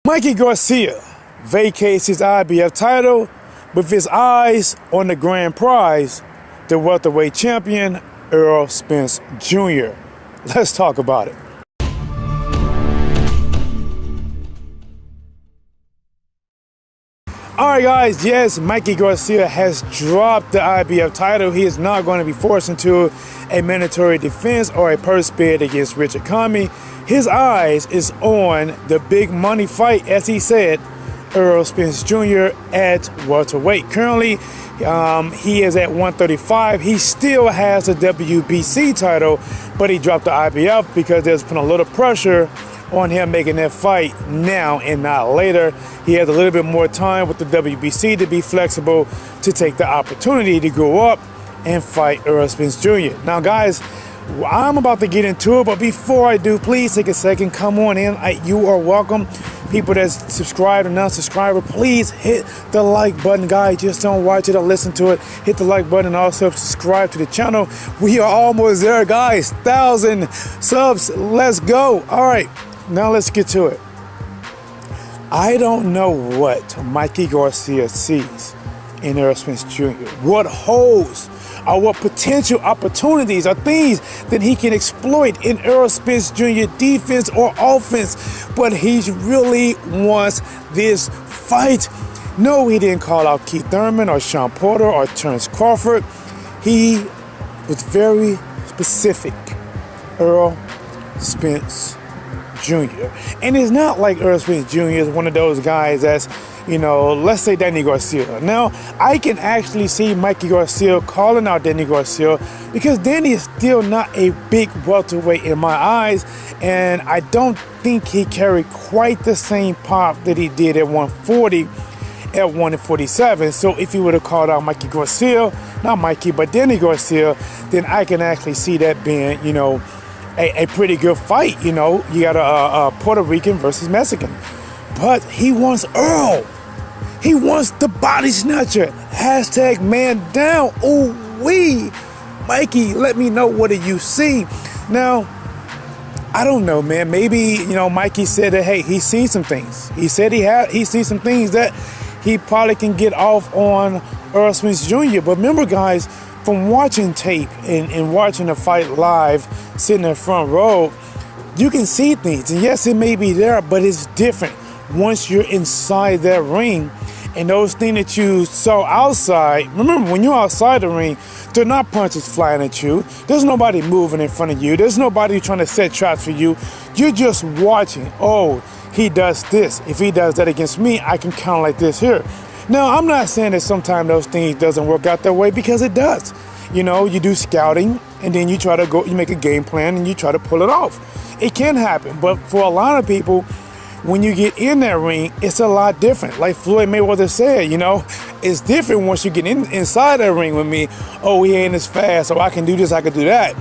Mikey Garcia vacates his IBF title with his eyes on the grand prize, the welterweight champion, Errol Spence Jr. Let's talk about it. Alright guys, yes, Mikey Garcia has dropped the IBF title. He is not going to be forced into a mandatory defense or a purse bid against Richard Comey. His eyes is on the big money fight, as he said, Errol Spence Jr. at welterweight. Currently, he is at 135. He still has the WBC title, but he dropped the IBF because there's been a little pressure on him making that fight now and not later. He has a little bit more time with the WBC to be flexible to take the opportunity to go up and fight Errol Spence Jr. Now guys, I'm about to get into it, but before I do, please take a second, come on in. You are welcome. People that's subscribed and non-subscriber, please hit the like button, guys. Just don't watch it or listen to it. Hit the like button and also subscribe to the channel. We are almost there, guys. 1,000 subs. Let's go. All right, now let's get to it. I don't know what Mikey Garcia sees in Errol Spence Jr. What holds or what potential opportunities or things that he can exploit in Errol Spence Jr. defense or offense, but he really wants this fight. No, he didn't call out Keith Thurman or Sean Porter or Terrence Crawford. He was very specific. Errol Spence Jr. And it's not like Errol Spence Jr. is one of those guys that's, you know, let's say Danny Garcia. Now, I can actually see Mikey Garcia calling out Danny Garcia because Danny is still not a big welterweight in my eyes, and I don't think he carried quite the same pop that he did at 140 at 147. So if he would have called out Mikey Garcia, not Mikey, but Danny Garcia, then I can actually see that being, you know, a pretty good fight. You know, you got a Puerto Rican versus Mexican. But he wants Earl. He wants the body snatcher. Hashtag man down. Ooh wee. Mikey, let me know, what do you see? Now, I don't know, man. Maybe, you know, Mikey said that, hey, he's seen some things. He said he sees some things that he probably can get off on Errol Spence Jr. But remember, guys, from watching tape and watching the fight live, sitting in the front row, you can see things. And yes, it may be there, but it's different once you're inside that ring. And those things that you saw outside, remember, when you're outside the ring, there are not punches flying at you. There's nobody moving in front of you. There's nobody trying to set traps for you. You're just watching. Oh, he does this. If he does that against me, I can count like this here. Now, I'm not saying that sometimes those things doesn't work out that way, because it does. You know, you do scouting and then you try to go, you make a game plan and you try to pull it off. It can happen, but for a lot of people, when you get in that ring, it's a lot different. Like Floyd Mayweather said, you know, it's different once you get inside that ring with me. Oh, he ain't as fast, so I can do this, I can do that.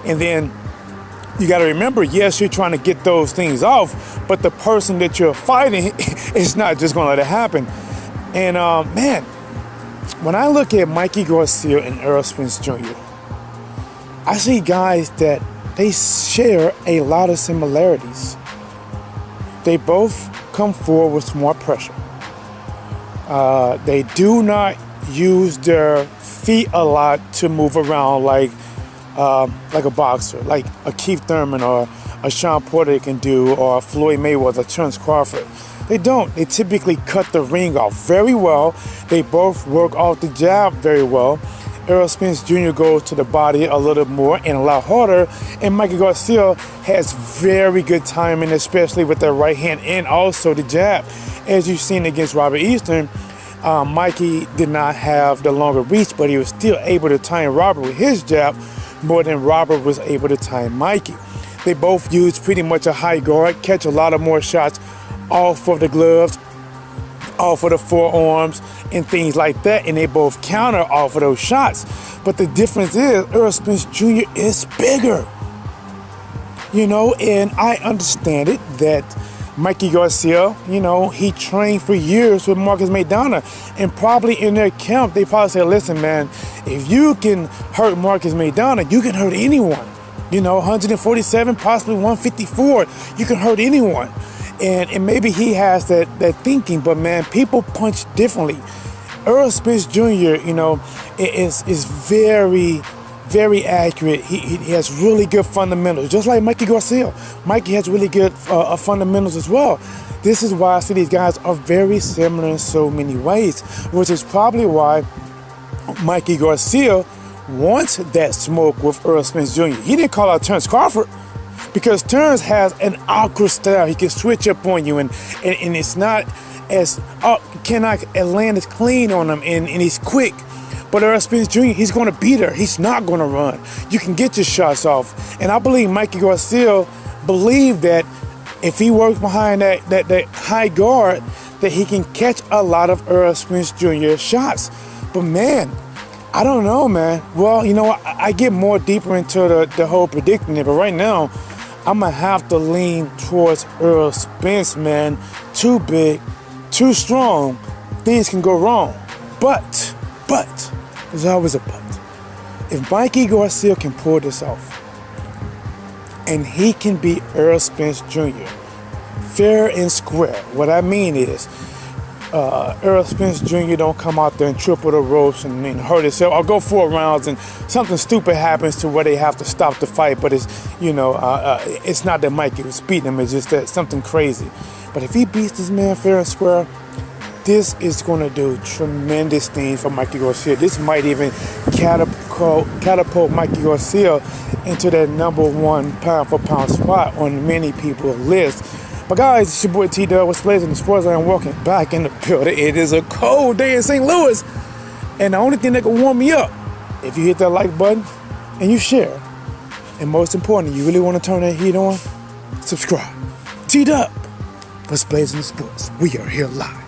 And then you got to remember, yes, you're trying to get those things off, but the person that you're fighting is not just going to let it happen. And man, when I look at Mikey Garcia and Errol Spence Jr., I see guys that they share a lot of similarities. They both come forward with more pressure. They do not use their feet a lot to move around like a boxer, like a Keith Thurman or a Sean Porter can do, or Floyd Mayweather, Terrence Crawford. They don't. They typically cut the ring off very well. They both work off the jab very well. Errol Spence Jr. goes to the body a little more and a lot harder, and Mikey Garcia has very good timing, especially with the right hand and also the jab. As you've seen against Robert Eastern, Mikey did not have the longer reach, but he was still able to time Robert with his jab more than Robert was able to time Mikey. They both use pretty much a high guard, catch a lot of more shots off of the gloves, off of the forearms and things like that, and they both counter off of those shots. But the difference is Errol Spence Jr. is bigger, you know, and I understand it that Mikey Garcia, you know, he trained for years with Marcus Maidana, and probably in their camp they probably said, listen man, if you can hurt Marcus Maidana, you can hurt anyone. You know, 147, possibly 154, you can hurt anyone. And maybe he has that thinking, but man, people punch differently. Errol Spence Jr., you know, is very, very accurate. He has really good fundamentals, just like Mikey Garcia. Mikey has really good fundamentals as well. This is why I see these guys are very similar in so many ways, which is probably why Mikey Garcia wants that smoke with Errol Spence Jr. He didn't call out Terrence Crawford because Terrence has an awkward style. He can switch up on you, and it's not as cannot land as clean on him, and he's quick. But Errol Spence Jr., he's going to beat her. He's not going to run. You can get your shots off. And I believe Mikey Garcia believed that if he works behind that high guard, that he can catch a lot of Errol Spence Jr. shots. But man, I don't know, man. Well, you know, I get more deeper into the whole predicting it, but right now, I'm going to have to lean towards Errol Spence, man. Too big, too strong. Things can go wrong. But, there's always a but. If Mikey Garcia can pull this off, and he can beat Errol Spence Jr. fair and square, what I mean is, Errol Spence Jr. don't come out there and triple the ropes and hurt himself. I'll go 4 rounds and something stupid happens to where they have to stop the fight. But it's, you know, it's not that Mikey was beating him. It's just that something crazy. But if he beats this man fair and square, this is going to do tremendous things for Mikey Garcia. This might even catapult Mikey Garcia into that #1 pound-for-pound spot on many people's list. But guys, it's your boy T-Dub. What's blazing the sports? I am walking back in the building. It is a cold day in St. Louis. And the only thing that can warm me up, if you hit that like button and you share. And most importantly, you really want to turn that heat on? Subscribe. T-Dub. What's blazing the sports? We are here live.